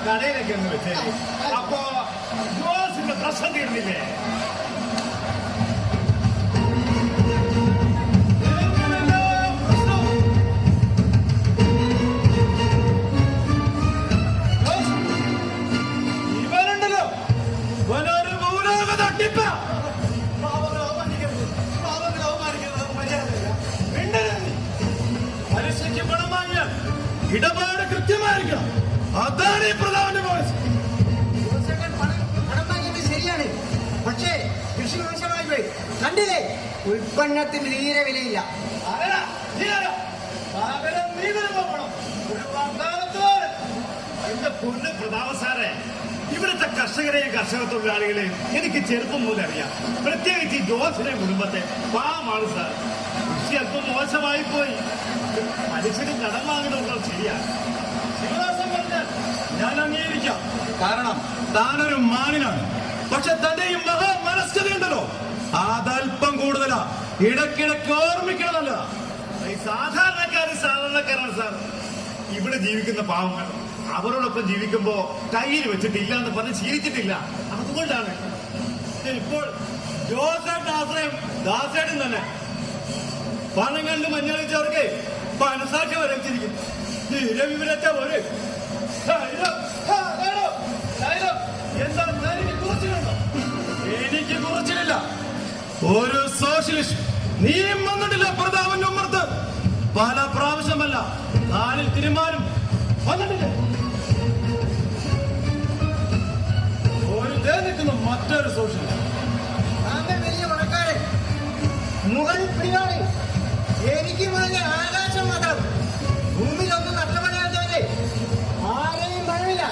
കടയിലേക്ക് ഒന്ന് വെച്ചേ. അപ്പോ ജോസിന്റെ പ്രശ്നം തീർന്നില്ലേ? ഇവനുണ്ടല്ലോ ഇവനൊരു മൂലക തട്ടിപ്പ. പലിശയ്ക്ക് പണം വാങ്ങിയാൽ ഇടപാട് കൃത്യമായിരിക്കണം. അതാണ് ഈ പ്രധാന പോളിസി. പണം വാങ്ങിയത് ശരിയാണ്, പക്ഷേ കൃഷി മോശമായി പോയി. കണ്ടില്ലേ, ഉൽപ്പന്നത്തിന് തീരെ വിലയില്ല. എന്റെ പൊന്ന് പ്രതാപ സാറേ, ഇവിടുത്തെ കർഷകരെയും കർഷക തൊഴിലാളികളെയും എനിക്ക് ചെറുപ്പം മുതൽ അറിയാം. പ്രത്യേകിച്ച് ഈ ജോസിനെ കുടുംബത്തെ പാവമാണ് സാർ. കൃഷി അല്പം മോശമായി പോയി. പലിശന് കടം വാങ്ങുന്നത് ശരിയാണ്. ശിവദാസൻ പറഞ്ഞാൽ ഞാൻ അംഗീകരിക്കാം. കാരണം താനൊരു മാനിനാണ്. പക്ഷെ തന്റെ ഈ മഹാമനസ്കതയുണ്ടല്ലോ, അതല്പം കൂടുതലാ. ഇടയ്ക്കിടയ്ക്ക് ഓർമ്മിക്കണമല്ല. ഈ സാധാരണക്കാരാണ് സാർ. ഇവിടെ ജീവിക്കുന്ന പാവങ്ങൾ അവരോടൊപ്പം ജീവിക്കുമ്പോ കയ്യിൽ വെച്ചിട്ടില്ല എന്ന് പറഞ്ഞ് ശീലിച്ചിട്ടില്ല. അതുകൊണ്ടാണ് ഇപ്പോൾ ജോസേട്ട ആശ്രയം ദാസേട്ടൻ തന്നെ. പണം കണ്ട് മഞ്ഞളിച്ചവർക്ക് മനസാക്ഷി വരച്ചിരിക്കും. തീരെ വിവരച്ച ഒരു എന്താ എനിക്ക് കുറച്ചിലുണ്ടോ? എനിക്ക് കുറച്ചിലില്ല. ഒരു സോഷ്യലിസ്റ്റ് നീയും വന്നിട്ടില്ല പ്രതാപന്റെ ഉമ്മർത്ത്. പല പ്രാവശ്യമല്ല, നാലിൽ തീരുമാനം വന്നിട്ടില്ല. ഒരു നിൽക്കുന്ന മറ്റൊരു സോഷ്യലിസ്റ്റ്. താങ്കൾ വലിയ പണക്കാരൻ, മുകളിൽ പിടിവാളി, എനിക്ക് മുകളിൽ ആകാശം മാത്രം. ഭൂമിയിലൊന്നും നഷ്ടപ്പെടാതെ ആരെയും പണമില്ല.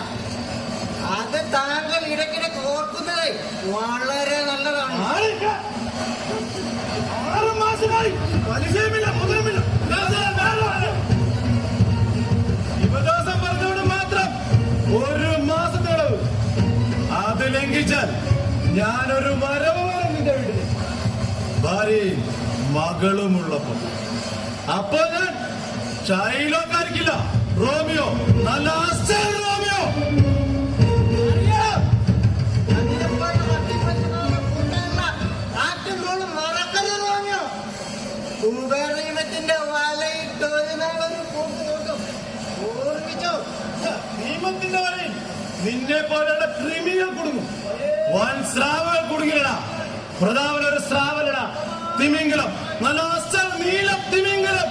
അത് താങ്കൾ ഇടയ്ക്കിടയ്ക്ക് ഓർക്കുന്നത് വളരെ നല്ലതാണ്. 6 മാസമായി പലിശയുമില്ല, മുതലുമില്ല. ശിവദാസൻ പറഞ്ഞോട് മാത്രം 1 മാസത്തോളവ്. അത് ലംഘിച്ചാൽ ഞാനൊരു വരവ് വരും നിന്റെ വീട്ടിൽ, ഭാര്യയും മകളുമുള്ളപ്പോ. അപ്പോ ഞാൻ ഷൈലോക്കാരിക്കില്ല, റോമിയോ, നല്ല റോമിയോ. ഉപരിമത്തിന്റെ വലയിട്ടൊരു ഓർമ്മിച്ചോ? നിയമത്തിന്റെ വലയിൽ നിന്നെ പോലെയുള്ള ക്രിമികൾ കുടുങ്ങും. വൻ സ്രാവുകൾ കുടുങ്ങില്ലടാ. പ്രതാപൻ ഒരു സ്രാവലടാ, തിമിംഗലം, നല്ല അസൽ നീലം തിമിംഗലം.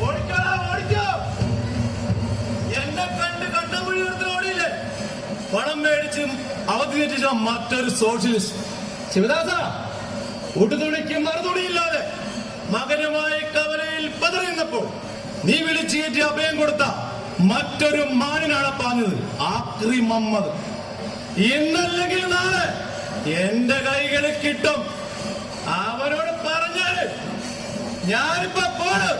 ഓടിക്കോ. എന്നെ കണ്ടുപിടി എടുത്ത് ഓടിയില്ലേ? പണം മേടിച്ച് അവധി തെറ്റിച്ച മറ്റൊരു സോഷ്യലിസ്റ്റ്. ശിവദാസ, കൂട്ടുതുണിക്ക് മറുതുണിയില്ലാതെ മകനുമായി കവലയിൽ പതറിയുന്നപ്പോൾ നീ വിളിച്ചു കയറ്റി അഭയം കൊടുത്ത മറ്റൊരു മാനിനാണ് പാഞ്ഞത്, ആക്രി മുഹമ്മദ്. ഇന്നല്ലെങ്കിൽ നാളെ എന്റെ കൈകളിൽ കിട്ടും. അവരോട് പറഞ്ഞാല് ഞാനിപ്പോ പോണ്.